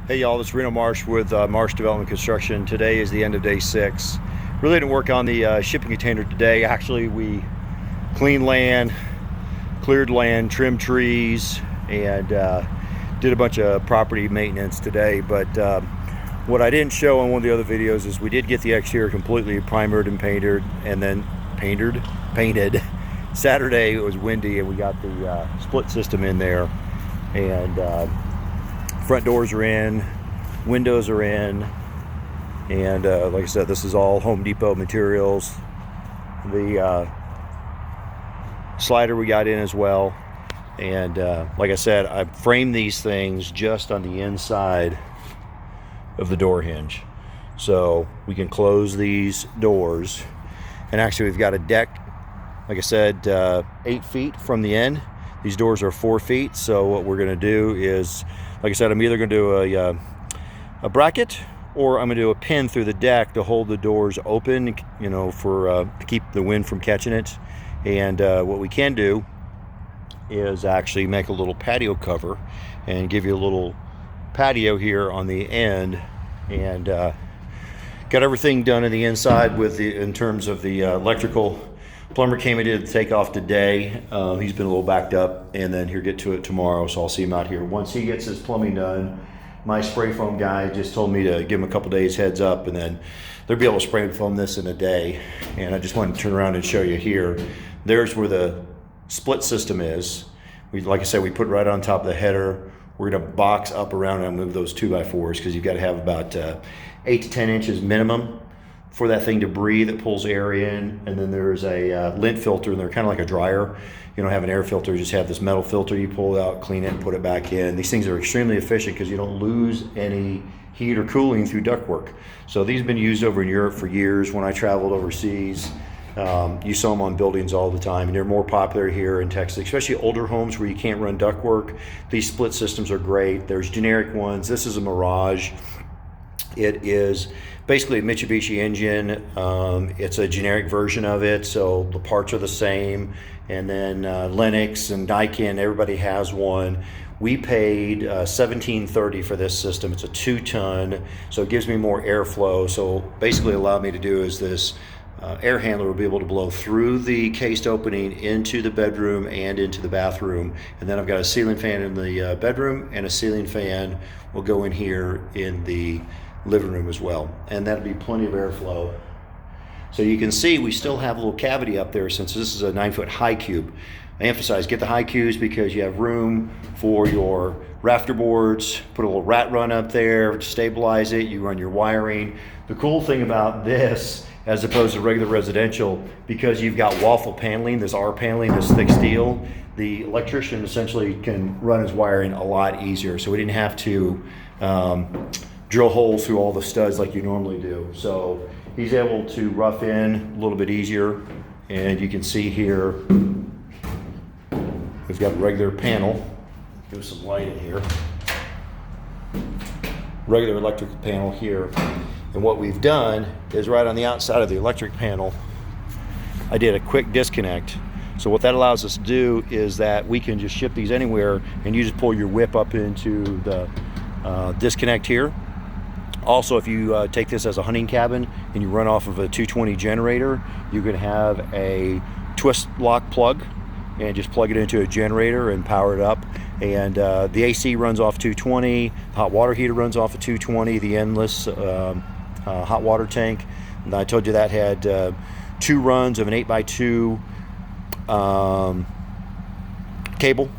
Hey y'all, this is Reno Marsh with Marsh Development Construction. Today is the end of day 6. Really didn't work on the shipping container today. Actually, we cleaned land, cleared land, trimmed trees, and did a bunch of property maintenance today. But what I didn't show on one of the other videos is we did get the exterior completely primered and painted, and then painted. Saturday it was windy and we got the split system in there, and front doors are in, windows are in, and like I said, this is all Home Depot materials. The slider we got in as well, and like I said, I framed these things just on the inside of the door hinge, so we can close these doors. And actually, we've got a deck, like I said, 8 feet from the end. These doors are 4 feet, so what we're going to do is, like I said, I'm either going to do a bracket, or I'm going to do a pin through the deck to hold the doors open, you know, for to keep the wind from catching it. And what we can do is actually make a little patio cover and give you a little patio here on the end. And got everything done on the inside with in terms of the electrical. Plumber came and did the takeoff today. He's been a little backed up, and then he'll get to it tomorrow, so I'll see him out here. Once he gets his plumbing done, my spray foam guy just told me to give him a couple days heads up, and then they'll be able to spray foam this in a day. And I just wanted to turn around and show you here. There's where the split system is. Like I said, we put it right on top of the header. We're gonna box up around and move those 2x4s, because you've got to have about 8 to 10 inches minimum for that thing to breathe. It pulls air in. And then there's a lint filter, and they're kind of like a dryer. You don't have an air filter, you just have this metal filter. You pull it out, clean it, and put it back in. These things are extremely efficient because you don't lose any heat or cooling through ductwork. So these have been used over in Europe for years. When I traveled overseas, you saw them on buildings all the time, and they're more popular here in Texas, especially older homes where you can't run ductwork. These split systems are great. There's generic ones. This is a Mirage. It is basically a Mitsubishi engine. It's a generic version of it, so the parts are the same. And then Lennox and Daikin, everybody has one. We paid $17.30 for this system. It's a 2-ton, so it gives me more airflow. So basically, allowed me to do is this air handler will be able to blow through the cased opening into the bedroom and into the bathroom. And then I've got a ceiling fan in the bedroom, and a ceiling fan will go in here in the living room as well, and that'll be plenty of airflow. So you can see we still have a little cavity up there, since this is a 9-foot high cube. I emphasize get the high cubes because you have room for your rafter boards. Put a little rat run up there to stabilize it. You run your wiring. The cool thing about this, as opposed to regular residential, because you've got waffle paneling, this R paneling, this thick steel, the electrician essentially can run his wiring a lot easier. So we didn't have to drill holes through all the studs like you normally do. So he's able to rough in a little bit easier. And you can see here, we've got a regular panel. Give some light in here. Regular electrical panel here. And what we've done is right on the outside of the electric panel, I did a quick disconnect. So what that allows us to do is that we can just ship these anywhere, and you just pull your whip up into the disconnect here. Also, if you take this as a hunting cabin and you run off of a 220 generator, you can have a twist lock plug and just plug it into a generator and power it up. And the AC runs off 220, the hot water heater runs off of 220, the endless hot water tank. And I told you that had 2 runs of an 8x2 cable,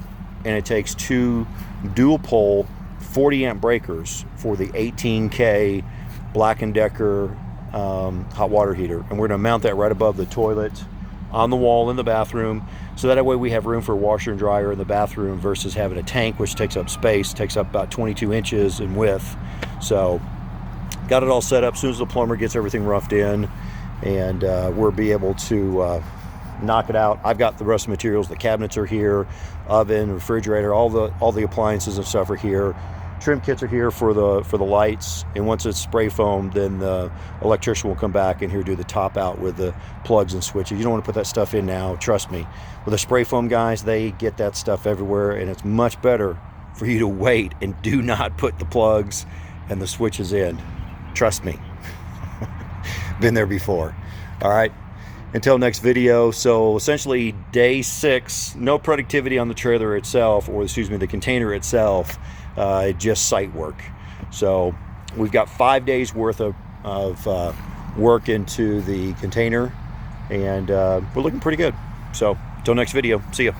and it takes 2 dual pole 40 amp breakers for the 18K Black & Decker hot water heater. And we're going to mount that right above the toilet on the wall in the bathroom, so that way we have room for a washer and dryer in the bathroom versus having a tank, which takes up space, takes up about 22 inches in width. So got it all set up. As soon as the plumber gets everything roughed in, and we'll be able to knock it out. I've got the rest of the materials. The cabinets are here, oven, refrigerator, all the appliances and stuff are here. Trim kits are here for the lights, and once it's spray foamed, then the electrician will come back and here do the top out with the plugs and switches. You don't want to put that stuff in now, trust me. With the spray foam guys, they get that stuff everywhere, and it's much better for you to wait and do not put the plugs and the switches in. Trust me. Been there before. All right. Until next video. So essentially day 6, no productivity on the trailer itself, or excuse me, the container itself, just site work. So we've got 5 days worth of work into the container, and we're looking pretty good. So until next video, see ya.